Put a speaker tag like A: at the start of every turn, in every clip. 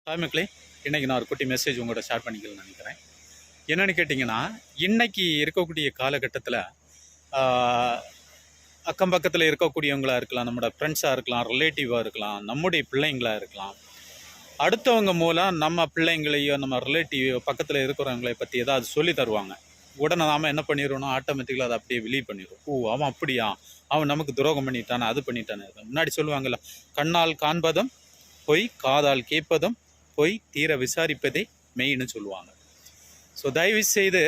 A: Hi மக்களே, இன்றைக்கி நான் ஒரு குட்டி மெசேஜ் உங்கள்கிட்ட ஷேர் பண்ணிக்கலாம்னு நினைக்கிறேன். என்னென்னு கேட்டிங்கன்னா, இன்றைக்கி இருக்கக்கூடிய காலகட்டத்தில் அக்கம் பக்கத்தில் இருக்கக்கூடியவங்களாக இருக்கலாம், நம்மளோட ஃப்ரெண்ட்ஸாக இருக்கலாம், ரிலேட்டிவாக இருக்கலாம், நம்முடைய பிள்ளைங்களாக இருக்கலாம். அடுத்தவங்க மூலம் நம்ம பிள்ளைங்களையோ நம்ம ரிலேட்டிவோ பக்கத்தில் இருக்கிறவங்களை பற்றி ஏதாவது சொல்லி தருவாங்க. உடனே நாம் என்ன பண்ணிடுவோம்னா ஆட்டோமேட்டிக்கலாக அதை அப்படியே வெளியே பண்ணிடுவோம். ஓ, அவன் அப்படியா, அவன் நமக்கு துரோகம் பண்ணிட்டானே, அது பண்ணிட்டானே. முன்னாடி சொல்லுவாங்கள்ல, கண்ணால் காண்பதும் பொய், காதால் கேட்பதும் போய் தீர விசாரிப்பதே மெயின்னு சொல்லுவாங்க. ஸோ தயவு செய்து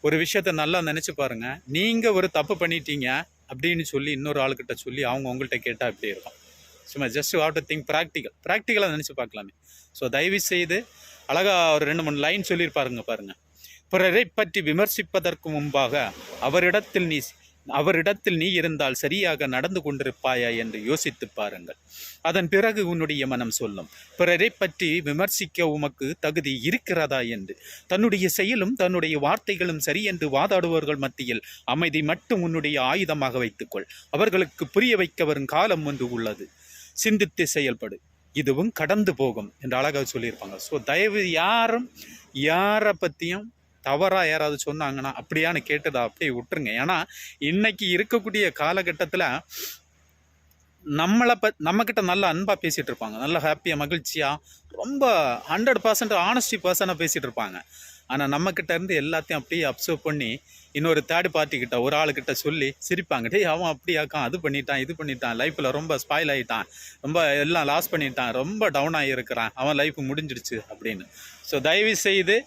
A: ஒரு விஷயத்த நல்லா நினச்சி பாருங்கள். நீங்கள் ஒரு தப்பு பண்ணிட்டீங்க அப்படின்னு சொல்லி இன்னொரு ஆளுக்கிட்ட சொல்லி அவங்க உங்கள்கிட்ட கேட்டால் எப்படி இருக்கும்? சும்மா ஜஸ்ட் ஹவ் டு திங்க் ப்ராக்டிக்கலாக நினச்சி பார்க்கலாமே. ஸோ தயவு செய்து அழகாக ஒரு 2-3 லைன் சொல்லியிருப்பாருங்க பாருங்கள். பிறரை பற்றி விமர்சிப்பதற்கு முன்பாக அவரிடத்தில் நீ இருந்தால் சரியாக நடந்து கொண்டிருப்பாயா என்று யோசித்து பாருங்கள். அதன் பிறகு உன்னுடைய மனம் சொல்லும், பிறரை பற்றி விமர்சிக்க உமக்கு தகுதி இருக்கிறதா என்று. தன்னுடைய செயலும் தன்னுடைய வார்த்தைகளும் சரி என்று வாதாடுபவர்கள் மத்தியில் அமைதி மட்டும் உன்னுடைய ஆயுதமாக வைத்துக்கொள். அவர்களுக்கு புரிய வைக்க வரும் காலம் ஒன்று உள்ளது, சிந்தித்து செயல்படு, இதுவும் கடந்து போகும் என்று அழகாக சொல்லியிருப்பாங்க. ஸோ தயவு யாரை பற்றியும் தவறாக யாராவது சொன்னாங்கன்னா அப்படியான்னு கேட்டதா அப்படியே விட்டுருங்க. ஏன்னா இன்னைக்கு இருக்கக்கூடிய காலகட்டத்தில் நம்மக்கிட்ட நல்ல அன்பாக பேசிகிட்டு இருப்பாங்க, நல்ல ஹாப்பியாக மகிழ்ச்சியாக ரொம்ப 100% ஆனஸ்டி பர்சனாக பேசிகிட்டு இருப்பாங்க. ஆனால் நம்மக்கிட்ட இருந்து எல்லாத்தையும் அப்படியே அப்சர்வ் பண்ணி இன்னொரு தேர்ட் பார்ட்டிக்கிட்ட ஒரு ஆளுக்கிட்ட சொல்லி சிரிப்பாங்க. டேய், அவன் அப்படியாக்கான், அது பண்ணிட்டான், இது பண்ணிட்டான், லைஃப்பில் ரொம்ப ஸ்பாயில் ஆகிட்டான், ரொம்ப எல்லாம் லாஸ் பண்ணிட்டான், ரொம்ப டவுன் ஆகியிருக்கிறான், அவன் லைஃப் முடிஞ்சிடுச்சு அப்படின்னு. ஸோ தயவு செய்து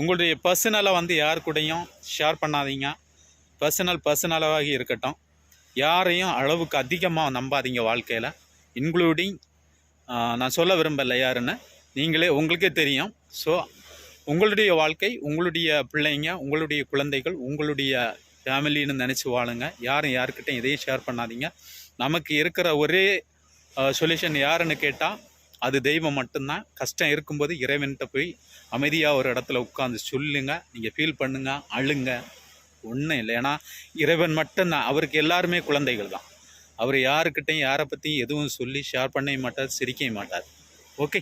A: உங்களுடைய பர்சனலாக யார் கூடயும் ஷேர் பண்ணாதீங்க. பர்சனலாக இருக்கட்டும். யாரையும் அளவுக்கு அதிகமாக நம்பாதீங்க வாழ்க்கையில், இன்க்ளூடிங் நான் சொல்ல விரும்பலை யாருன்னு, உங்களுக்கே தெரியும். ஸோ உங்களுடைய வாழ்க்கை, உங்களுடைய பிள்ளைங்க, உங்களுடைய குழந்தைகள், உங்களுடைய ஃபேமிலின்னு நினச்சி வாழுங்க. யாருக்கிட்டையும் எதையும் ஷேர் பண்ணாதீங்க. நமக்கு இருக்கிற ஒரே சொல்யூஷன் யாருன்னு கேட்டால் அது தெய்வம் மட்டும்தான். கஷ்டம் இருக்கும்போது இறைவன்கிட்ட போய் அமைதியாக ஒரு இடத்துல உட்காந்து சொல்லுங்க, நீங்கள் ஃபீல் பண்ணுங்க, அழுங்க, ஒன்றும் இல்லை. ஏன்னா இறைவன் மட்டும்தான், அவருக்கு எல்லாருமே குழந்தைகள் தான். அவர் யாருக்கிட்டையும் யாரை பற்றியும் எதுவும் சொல்லி ஷேர் பண்ணவே மாட்டார், சிரிக்கவே மாட்டார். ஓகே.